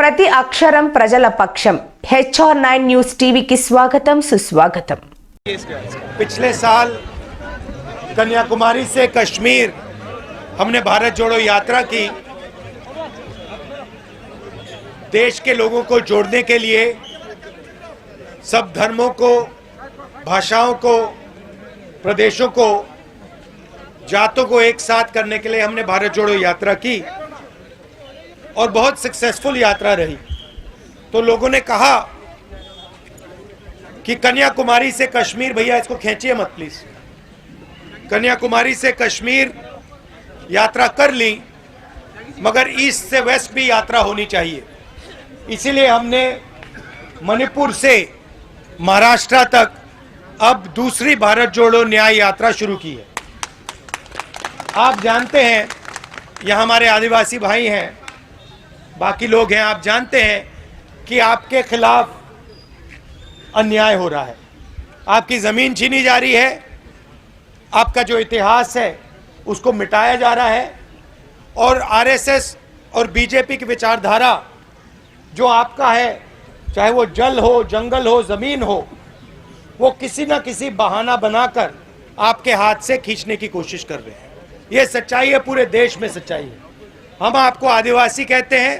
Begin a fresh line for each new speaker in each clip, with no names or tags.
ప్రతి అక్షరం ప్రజల పక్షం HR9 న్యూస్ టీవీకి స్వాగతం సుస్వాగతం।
पिछले साल कन्याकुमारी से कश्मीर हमने भारत जोड़ो यात्रा की। देश के लोगों को जोड़ने के लिए, सब धर्मों को, भाषाओं को, प्रदेशों को, जातों को एक साथ करने के लिए हमने भारत जोड़ो यात्रा की और बहुत सक्सेसफुल यात्रा रही। तो लोगों ने कहा कि कन्याकुमारी से कश्मीर, भैया इसको खींचिए मत प्लीज, कन्याकुमारी से कश्मीर यात्रा कर ली, मगर ईस्ट से वेस्ट भी यात्रा होनी चाहिए। इसीलिए हमने मणिपुर से महाराष्ट्र तक अब दूसरी भारत जोड़ो न्याय यात्रा शुरू की है। आप जानते हैं, यहाँ हमारे आदिवासी भाई हैं, बाकी लोग हैं, आप जानते हैं कि आपके खिलाफ अन्याय हो रहा है, आपकी ज़मीन छीनी जा रही है, आपका जो इतिहास है उसको मिटाया जा रहा है और RSS और बीजेपी की विचारधारा जो आपका है, चाहे वो जल हो, जंगल हो, ज़मीन हो, वो किसी ना किसी बहाना बनाकर आपके हाथ से खींचने की कोशिश कर रहे हैं। ये सच्चाई है, पूरे देश में सच्चाई है। हम आपको आदिवासी कहते हैं,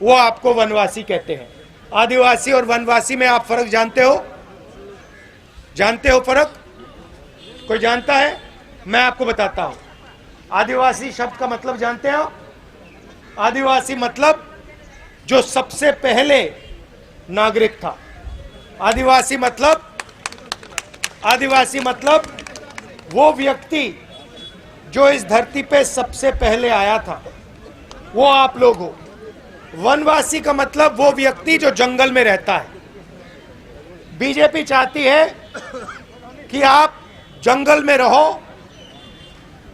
वो आपको वनवासी कहते हैं। आदिवासी और वनवासी में आप फर्क जानते हो? जानते हो फर्क? कोई जानता है? मैं आपको बताता हूं। आदिवासी शब्द का मतलब जानते हो? आदिवासी मतलब जो सबसे पहले नागरिक था। आदिवासी मतलब वो व्यक्ति जो इस धरती पे सबसे पहले आया था, वो आप लोग हो। वनवासी का मतलब वो व्यक्ति जो जंगल में रहता है। बीजेपी चाहती है कि आप जंगल में रहो,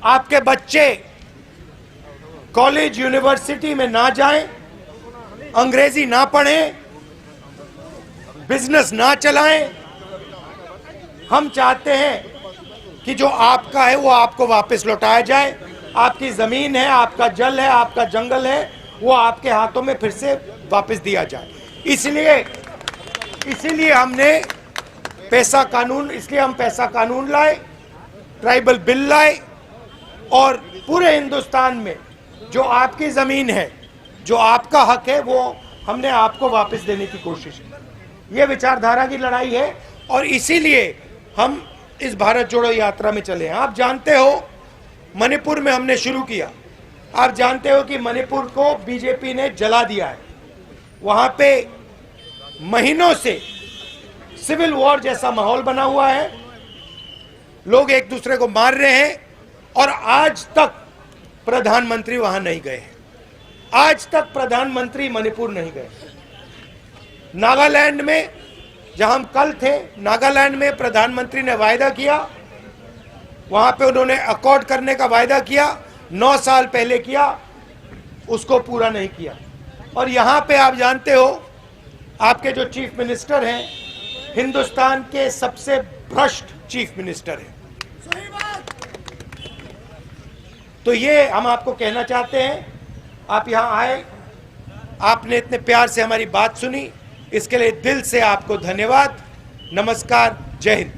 आपके बच्चे कॉलेज यूनिवर्सिटी में ना जाएं, अंग्रेजी ना पढ़ें, बिजनेस ना चलाएं। हम चाहते हैं कि जो आपका है वो आपको वापस लौटाया जाए। आपकी जमीन है, आपका जल है, आपका जंगल है, वो आपके हाथों में फिर से वापस दिया जाए। इसीलिए हमने पैसा कानून, इसलिए हम पैसा कानून लाए, ट्राइबल बिल लाए और पूरे हिंदुस्तान में जो आपकी ज़मीन है, जो आपका हक है, वो हमने आपको वापस देने की कोशिश की। ये विचारधारा की लड़ाई है और इसीलिए हम इस भारत जोड़ो यात्रा में चले हैं। आप जानते हो मणिपुर में हमने शुरू किया। आप जानते हो कि मणिपुर को बीजेपी ने जला दिया है। वहाँ पे महीनों से सिविल वॉर जैसा माहौल बना हुआ है, लोग एक दूसरे को मार रहे हैं और आज तक प्रधानमंत्री वहाँ नहीं गए हैं। आज तक प्रधानमंत्री मणिपुर नहीं गए। नागालैंड में, जहाँ हम कल थे, नागालैंड में प्रधानमंत्री ने वायदा किया, वहाँ पे उन्होंने अकॉर्ड करने का वायदा किया, 9 साल पहले किया, उसको पूरा नहीं किया। और यहाँ पे आप जानते हो आपके जो चीफ मिनिस्टर हैं, हिंदुस्तान के सबसे भ्रष्ट चीफ मिनिस्टर हैं। तो ये हम आपको कहना चाहते हैं। आप यहाँ आए, आपने इतने प्यार से हमारी बात सुनी, इसके लिए दिल से आपको धन्यवाद। नमस्कार, जय हिंद।